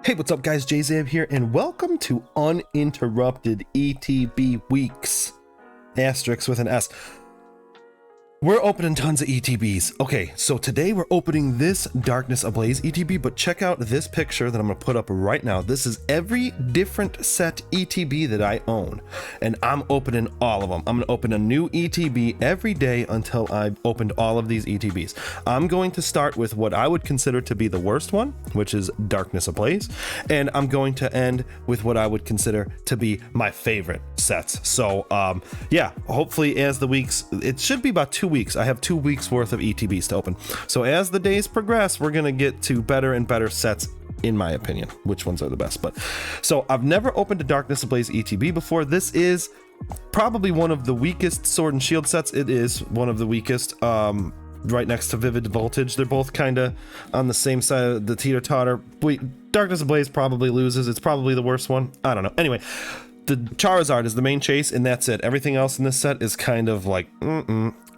Hey, what's up guys, Jzab here, and welcome to Uninterrupted ETB Weeks. Asterisk with an S. We're opening tons of ETBs. Okay, so today we're opening this Darkness Ablaze ETB, but check out this picture that I'm gonna put up right now. This is every different set ETB that I own, and I'm opening all of them. I'm gonna open a new ETB every day until I've opened all of these ETBs. I'm going to start with what I would consider to be the worst one, which is Darkness Ablaze, and I'm going to end with what I would consider to be my favorite sets. So yeah, hopefully as the weeks, it should be about 2 weeks. I have 2 weeks worth of ETBs to open. So as the days progress, we're gonna get to better and better sets, in my opinion, which ones are the best. But so I've never opened a Darkness Ablaze ETB before. This is probably one of the weakest Sword and Shield sets. It is one of the weakest, right next to Vivid Voltage. They're both kind of on the same side of the teeter-totter. Darkness Ablaze probably loses. It's probably the worst one. I don't know. Anyway, the Charizard is the main chase, and that's it. Everything else in this set is kind of like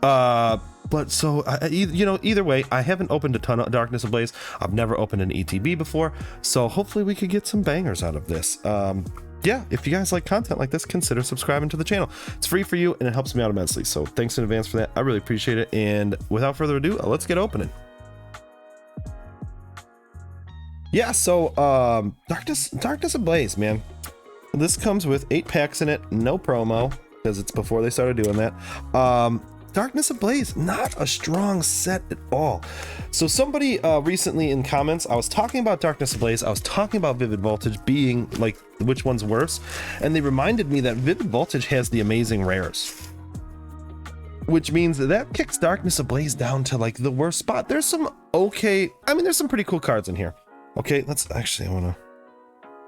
but so you know, either way, I haven't opened a ton of Darkness Ablaze. I've never opened an ETB before, so hopefully we could get some bangers out of this. Yeah, if you guys like content like this, consider subscribing to the channel. It's free for you and it helps me out immensely, so thanks in advance for that. I really appreciate it, and without further ado, let's get opening. Yeah, so Darkness Ablaze, man. This comes with 8 packs in it, no promo, because it's before they started doing that. Darkness Ablaze, not a strong set at all. So somebody recently in comments, I was talking about Darkness Ablaze, I was talking about Vivid Voltage being like, which one's worse, and they reminded me that Vivid Voltage has the amazing rares, which means that kicks Darkness Ablaze down to like the worst spot. There's some okay, I mean, there's some pretty cool cards in here. Okay, let's actually, I want to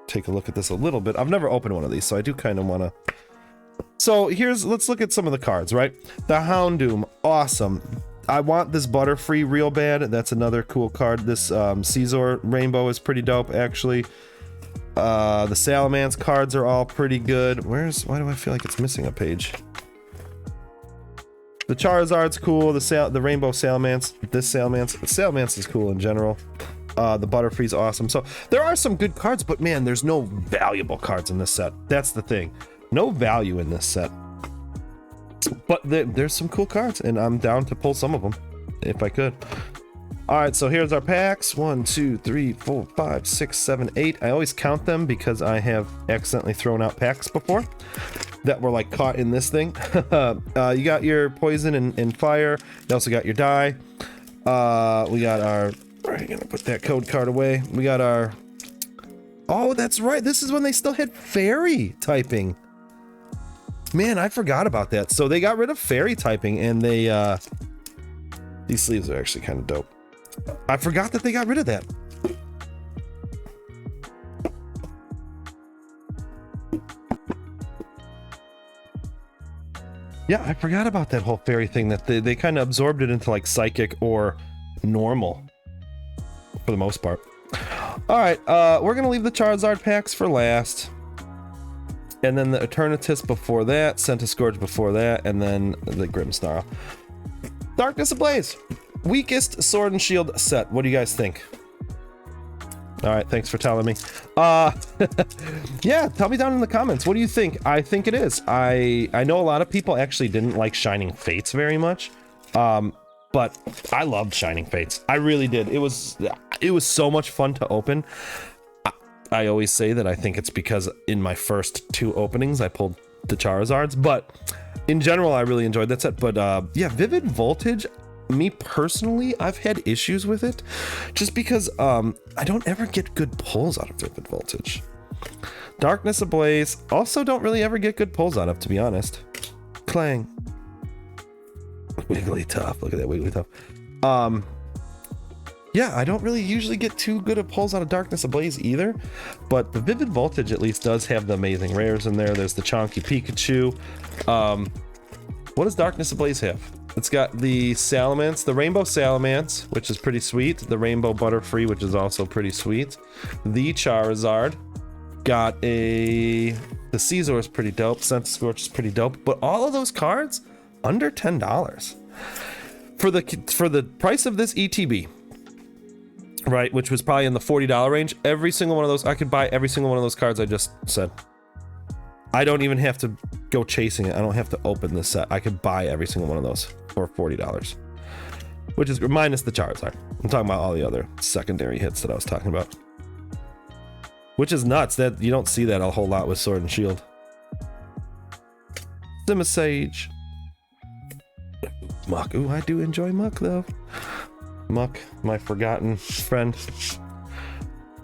take a look at this a little bit. I've never opened one of these, so I do kind of want to. So let's look at some of the cards, right? The Houndoom, awesome. I want this Butterfree real bad. That's another cool card. This Caesar Rainbow is pretty dope, actually. The Salamence cards are all pretty good. Why do I feel like it's missing a page? The Charizard's cool. The Rainbow Salamence. This Salamence is cool in general. The Butterfree's awesome. So there are some good cards, but man, there's no valuable cards in this set. That's the thing. No value in this set. But there's some cool cards, and I'm down to pull some of them if I could. All right, so here's our packs. 1, 2, 3, 4, 5, 6, 7, 8. I always count them because I have accidentally thrown out packs before that were like caught in this thing. You got your poison and fire. You also got your die. We got our, I'm gonna put that code card away. We got our, oh, that's right. This is when they still had fairy typing. Man, I forgot about that. So they got rid of fairy typing, and they, these sleeves are actually kind of dope. I forgot that they got rid of that. Yeah, I forgot about that whole fairy thing, that they kind of absorbed it into like psychic or normal for the most part. All right, we're gonna leave the Charizard packs for last, and then the Eternatus before that, Centiscourge before that, and then the Grimmsnarl. Darkness Ablaze, weakest Sword and Shield set. What do you guys think? All right, thanks for telling me. Yeah, tell me down in the comments. What do you think? I think it is. I know a lot of people actually didn't like Shining Fates very much, but I loved Shining Fates. I really did. It was so much fun to open. I always say that I think it's because in my first 2 openings I pulled the Charizards, but in general I really enjoyed that set. But yeah, Vivid Voltage, me personally, I've had issues with it just because I don't ever get good pulls out of Vivid Voltage. Darkness Ablaze, also don't really ever get good pulls out of, to be honest. Clang. Wigglytuff, look at that Wigglytuff. Yeah, I don't really usually get too good of pulls out of Darkness Ablaze either, but the Vivid Voltage at least does have the amazing rares in there. There's the Chonky Pikachu. What does Darkness Ablaze have? It's got the Salamence, the Rainbow Salamence, which is pretty sweet. The Rainbow Butterfree, which is also pretty sweet. The Charizard. Got the Caesar is pretty dope. Centiscourge is pretty dope. But all of those cards, under $10. For the price of this ETB, right, which was probably in the $40 range. Every single one of those, I could buy every single one of those cards I just said. I don't even have to go chasing it. I don't have to open this set. I could buy every single one of those for $40, which is minus the Charizard. I'm talking about all the other secondary hits that I was talking about, which is nuts. That you don't see that a whole lot with Sword and Shield. Simisage. Muck. Ooh, I do enjoy Muck though. Muck, my forgotten friend.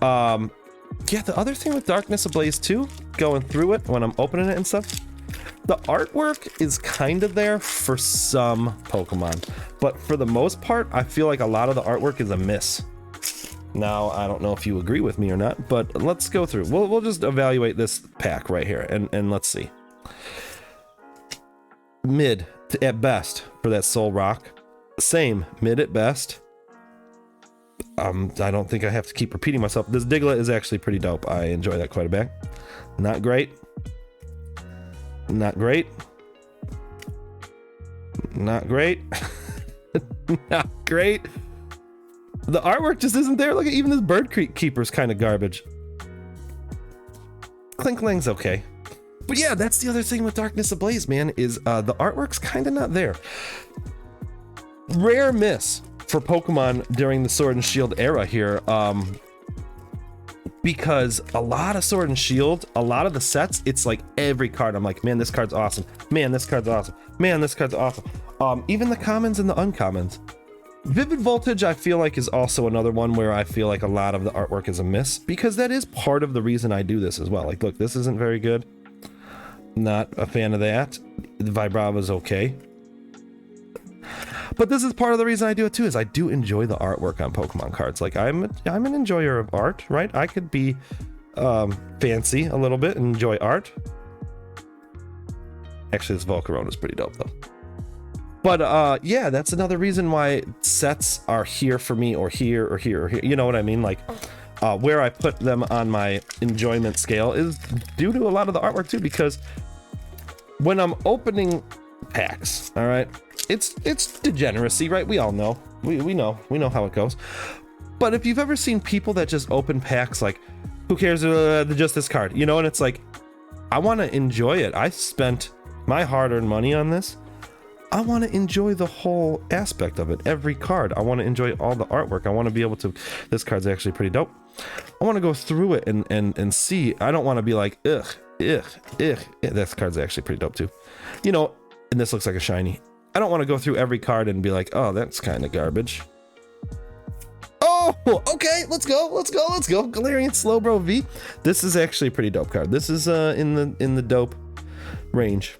Yeah, the other thing with Darkness Ablaze 2, going through it when I'm opening it and stuff, the artwork is kind of there for some Pokemon, but for the most part, I feel like a lot of the artwork is a miss. Now, I don't know if you agree with me or not, but let's go through. We'll just evaluate this pack right here, and let's see. Mid at best for that Soul Rock. Same, mid at best. I don't think I have to keep repeating myself. This Diglett is actually pretty dope. I enjoy that quite a bit. Not great. Not great. Not great. Not great. The artwork just isn't there. Look at even this Bird Keeper's kind of garbage. Clinkling's okay. But yeah, that's the other thing with Darkness Ablaze, man, is the artwork's kind of not there. Rare miss for Pokemon during the Sword and Shield era here, because a lot of Sword and Shield, a lot of the sets, it's like every card I'm like, man, this card's awesome, man, this card's awesome, man, this card's awesome. Even the commons and the uncommons. Vivid Voltage, I feel like, is also another one where I feel like a lot of the artwork is a miss, because that is part of the reason I do this as well. Like, look, this isn't very good. Not a fan of that. The Vibrava's okay. But this is part of the reason I do it too, is I do enjoy the artwork on Pokemon cards. Like, I'm an enjoyer of art, right? I could be fancy a little bit and enjoy art. Actually, this Volcarona is pretty dope though. But yeah, that's another reason why sets are here for me, or here, or here, or here. You know what I mean? Like, where I put them on my enjoyment scale is due to a lot of the artwork too, because when I'm opening packs, all right, it's degeneracy, right? We all know. We know how it goes. But if you've ever seen people that just open packs like, who cares, just this card, you know, and it's like, I want to enjoy it. I spent my hard-earned money on this. I want to enjoy the whole aspect of it. Every card. I want to enjoy all the artwork. I want to be able to, this card's actually pretty dope. I want to go through it and see. I don't want to be like, ugh. Yeah, this card's actually pretty dope too. You know, and this looks like a shiny. I don't want to go through every card and be like, oh, that's kind of garbage. Oh, okay, let's go. Galarian Slowbro V. This is actually a pretty dope card. This is in the dope range.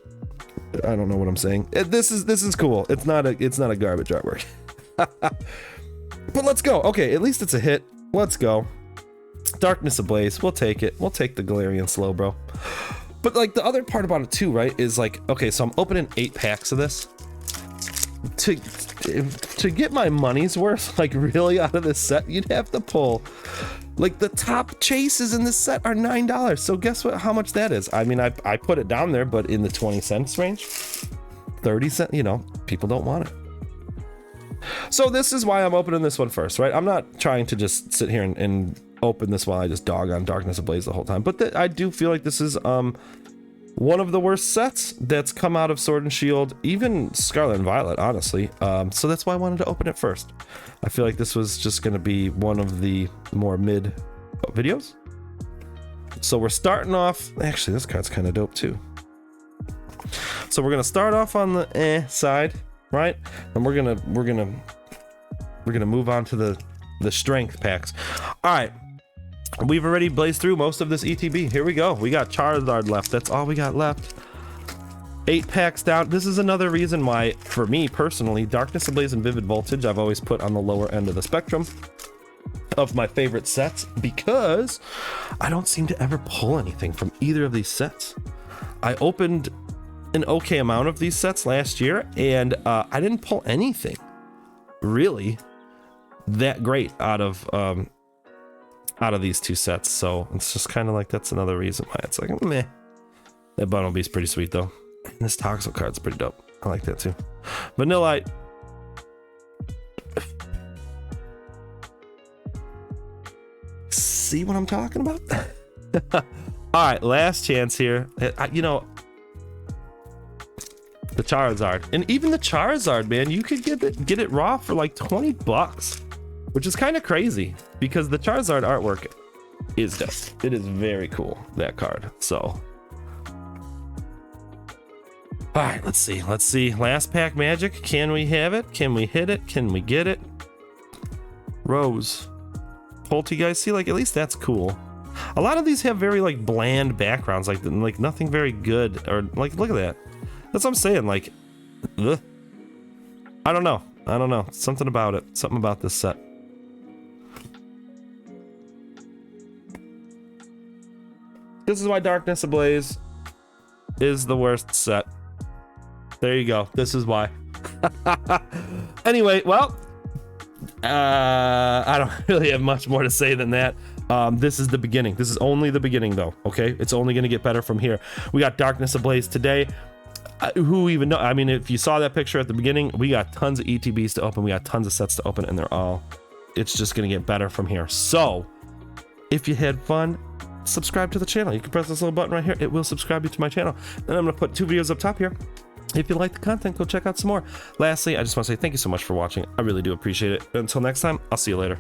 I don't know what I'm saying. This is cool. It's not a garbage artwork. But let's go. Okay, at least it's a hit. Let's go. Darkness Ablaze. We'll take it. We'll take the Galarian Slowbro. But like the other part about it too, right, is like, okay, so I'm opening 8 packs of this. To get my money's worth, like really out of this set, you'd have to pull, like, the top chases in this set are $9. So guess what? How much that is? I mean, I put it down there, but in the 20 cents range, 30 cents. You know, people don't want it. So this is why I'm opening this one first, right? I'm not trying to just sit here and open this while I just dog on Darkness Ablaze the whole time. But I do feel like this is one of the worst sets that's come out of Sword and Shield, even Scarlet and Violet, honestly. So that's why I wanted to open it first. I feel like this was just going to be one of the more mid videos. So we're starting off. Actually, this card's kind of dope too. So we're gonna start off on the side, right? And we're gonna move on to the strength packs. All right. We've already blazed through most of this ETB. Here we go. We got Charizard left. That's all we got left. 8 packs down. This is another reason why, for me personally, Darkness Ablaze and Vivid Voltage I've always put on the lower end of the spectrum of my favorite sets, because I don't seem to ever pull anything from either of these sets. I opened an okay amount of these sets last year, and I didn't pull anything really that great out of these 2 sets. So it's just kind of like, that's another reason why it's like, meh. That Bunnelby's pretty sweet though. And this Toxel card's pretty dope. I like that too. Vanillite. See what I'm talking about? All right, last chance here. You know, the Charizard, and even the Charizard, man, you could get it raw for like 20 bucks, which is kind of crazy because the Charizard artwork is just, it is very cool, that card. So all right, let's see last pack magic. Can we have it? Can we hit it? Can we get it? Rose Poltegeist, see, like, at least that's cool. A lot of these have very like bland backgrounds, like nothing very good, or like, look at that. That's what I'm saying, like, ugh. I don't know, something about it, something about this set. This is why Darkness Ablaze is the worst set. There you go, this is why. Anyway, well, I don't really have much more to say than that. This is the beginning. This is only the beginning, though, okay? It's only going to get better from here. We got Darkness Ablaze today. Who even know? I mean, if you saw that picture at the beginning, we got tons of ETBs to open. We got tons of sets to open, and they're all... It's just going to get better from here. So, if you had fun, subscribe to the channel. You can press this little button right here. It will subscribe you to my channel. Then I'm going to put 2 videos up top here. If you like the content, go check out some more. Lastly, I just want to say thank you so much for watching. I really do appreciate it. Until next time, I'll see you later.